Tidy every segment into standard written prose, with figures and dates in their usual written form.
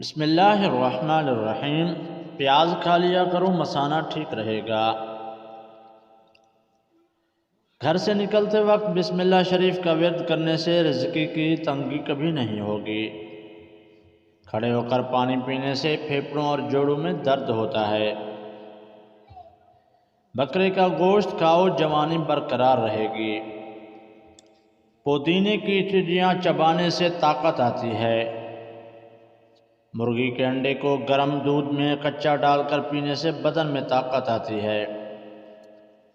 بسم اللہ الرحمن الرحیم۔ پیاز کھا لیا کرو، مثانہ ٹھیک رہے گا۔ گھر سے نکلتے وقت بسم اللہ شریف کا ورد کرنے سے رزق کی تنگی کبھی نہیں ہوگی۔ کھڑے ہو کر پانی پینے سے پھیپھڑوں اور جوڑوں میں درد ہوتا ہے۔ بکرے کا گوشت کھاؤ، جوانی برقرار رہے گی۔ پودینے کی ٹڈیاں چبانے سے طاقت آتی ہے۔ مرغی کے انڈے کو گرم دودھ میں کچا ڈال کر پینے سے بدن میں طاقت آتی ہے۔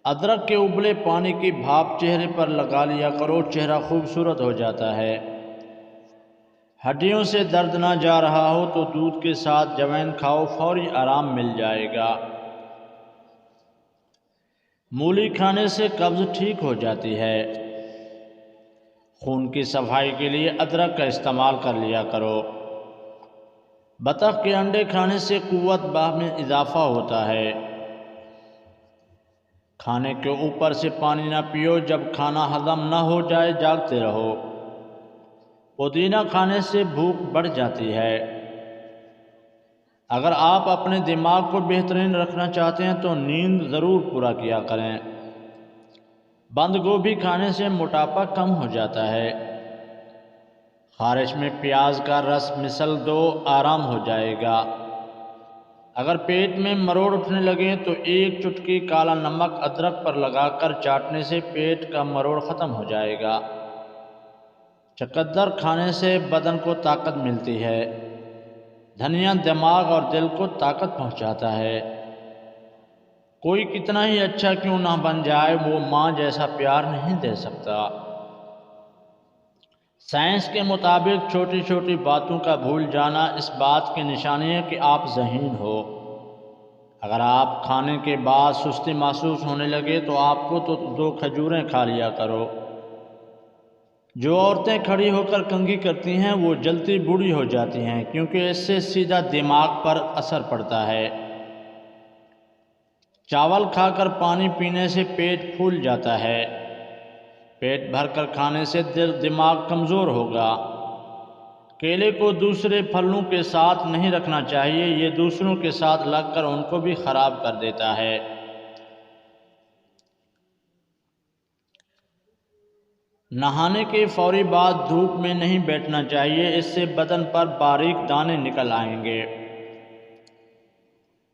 ادرک کے ابلے پانی کی بھاپ چہرے پر لگا لیا کرو، چہرہ خوبصورت ہو جاتا ہے۔ ہڈیوں سے درد نہ جا رہا ہو تو دودھ کے ساتھ جوائن کھاؤ، فوری آرام مل جائے گا۔ مولی کھانے سے قبض ٹھیک ہو جاتی ہے۔ خون کی صفائی کے لیے ادرک کا استعمال کر لیا کرو۔ بطخ کے انڈے کھانے سے قوت باہ میں اضافہ ہوتا ہے۔ کھانے کے اوپر سے پانی نہ پیو، جب کھانا ہضم نہ ہو جائے جاگتے رہو۔ پودینہ کھانے سے بھوک بڑھ جاتی ہے۔ اگر آپ اپنے دماغ کو بہترین رکھنا چاہتے ہیں تو نیند ضرور پورا کیا کریں۔ بند گوبھی کھانے سے موٹاپا کم ہو جاتا ہے۔ خارش میں پیاز کا رس مسل دو، آرام ہو جائے گا۔ اگر پیٹ میں مروڑ اٹھنے لگے تو ایک چٹکی کالا نمک ادرک پر لگا کر چاٹنے سے پیٹ کا مروڑ ختم ہو جائے گا۔ چقدر کھانے سے بدن کو طاقت ملتی ہے۔ دھنیا دماغ اور دل کو طاقت پہنچاتا ہے۔ کوئی کتنا ہی اچھا کیوں نہ بن جائے، وہ ماں جیسا پیار نہیں دے سکتا۔ سائنس کے مطابق چھوٹی چھوٹی باتوں کا بھول جانا اس بات کی نشانی ہے کہ آپ ذہین ہو۔ اگر آپ کھانے کے بعد سستی محسوس ہونے لگے تو آپ کو تو 2 کھجوریں کھا لیا کرو۔ جو عورتیں کھڑی ہو کر کنگھی کرتی ہیں وہ جلدی بوڑھی ہو جاتی ہیں، کیونکہ اس سے سیدھا دماغ پر اثر پڑتا ہے۔ چاول کھا کر پانی پینے سے پیٹ پھول جاتا ہے۔ پیٹ بھر کر کھانے سے دماغ کمزور ہوگا۔ کیلے کو دوسرے پھلوں کے ساتھ نہیں رکھنا چاہیے، یہ دوسروں کے ساتھ لگ کر ان کو بھی خراب کر دیتا ہے۔ نہانے کے فوری بعد دھوپ میں نہیں بیٹھنا چاہیے، اس سے بدن پر باریک دانے نکل آئیں گے۔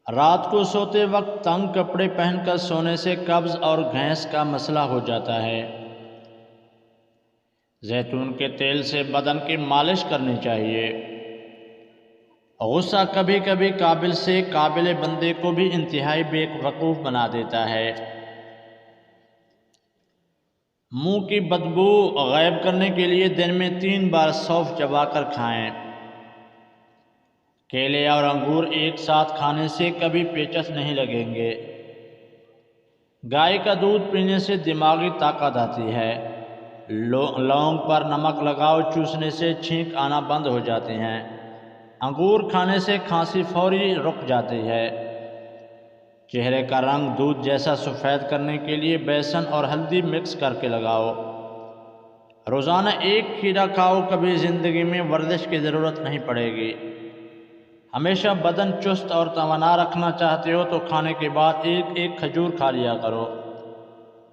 رات کو سوتے وقت تنگ کپڑے پہن کر سونے سے قبض اور گیس کا مسئلہ ہو جاتا ہے۔ زیتون کے تیل سے بدن کی مالش کرنی چاہیے۔ غصہ کبھی کبھی قابل سے قابل بندے کو بھی انتہائی بے وقوف بنا دیتا ہے۔ منہ کی بدبو غائب کرنے کے لیے دن میں 3 بار سونف چبا کر کھائیں۔ کیلے اور انگور ایک ساتھ کھانے سے کبھی پیچس نہیں لگیں گے۔ گائے کا دودھ پینے سے دماغی طاقت آتی ہے۔ لونگ پر نمک لگاؤ، چوسنے سے چھینک آنا بند ہو جاتے ہیں۔ انگور کھانے سے کھانسی فوری رک جاتی ہے۔ چہرے کا رنگ دودھ جیسا سفید کرنے کے لیے بیسن اور ہلدی مکس کر کے لگاؤ۔ روزانہ 1 کھیرا کھاؤ، کبھی زندگی میں ورزش کی ضرورت نہیں پڑے گی۔ ہمیشہ بدن چست اور توانا رکھنا چاہتے ہو تو کھانے کے بعد 1 کھجور کھا لیا کرو۔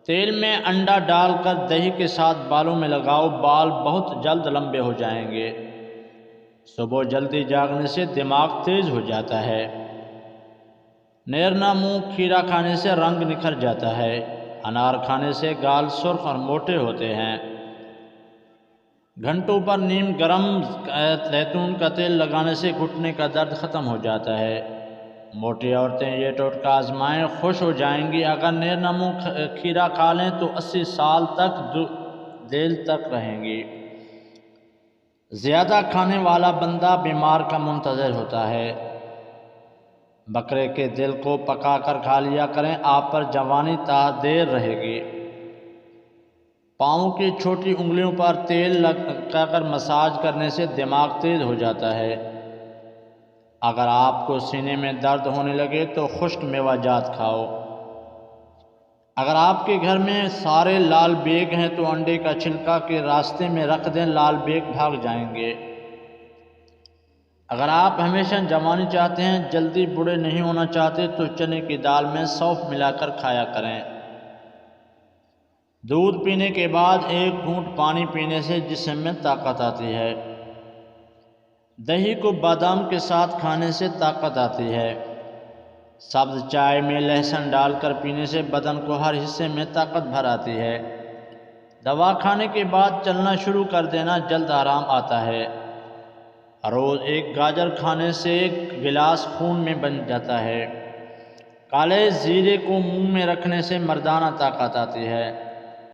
تیل میں انڈا ڈال کر دہی کے ساتھ بالوں میں لگاؤ، بال بہت جلد لمبے ہو جائیں گے۔ صبح جلدی جاگنے سے دماغ تیز ہو جاتا ہے۔ نیرنا منہ کھیرا کھانے سے رنگ نکھر جاتا ہے۔ انار کھانے سے گال سرخ اور موٹے ہوتے ہیں۔ گھنٹوں پر نیم گرم زیتون کا تیل لگانے سے گھٹنے کا درد ختم ہو جاتا ہے۔ موٹی عورتیں یہ ٹوٹکا آزمائیں، خوش ہو جائیں گی۔ اگر نیرنا منہ کھیرا کھا لیں تو 80 سال تک دیر تک رہیں گی۔ زیادہ کھانے والا بندہ بیمار کا منتظر ہوتا ہے۔ بکرے کے دل کو پکا کر کھا لیا کریں، آپ پر جوانی تا دیر رہے گی۔ پاؤں کی چھوٹی انگلیوں پر تیل لگا کر مساج کرنے سے دماغ تیز ہو جاتا ہے۔ اگر آپ کو سینے میں درد ہونے لگے تو خشک میوہ جات کھاؤ۔ اگر آپ کے گھر میں سارے لال بیگ ہیں تو انڈے کا چھلکا کے راستے میں رکھ دیں، لال بیگ بھاگ جائیں گے۔ اگر آپ ہمیشہ جوانی چاہتے ہیں، جلدی بوڑھے نہیں ہونا چاہتے، تو چنے کی دال میں سونف ملا کر کھایا کریں۔ دودھ پینے کے بعد 1 گھونٹ پانی پینے سے جسم میں طاقت آتی ہے۔ دہی کو بادام کے ساتھ کھانے سے طاقت آتی ہے۔ سبز چائے میں لہسن ڈال کر پینے سے بدن کو ہر حصے میں طاقت بھر آتی ہے۔ دوا کھانے کے بعد چلنا شروع کر دینا، جلد آرام آتا ہے۔ روز 1 گاجر کھانے سے 1 گلاس خون میں بن جاتا ہے۔ کالے زیرے کو منہ میں رکھنے سے مردانہ طاقت آتی ہے۔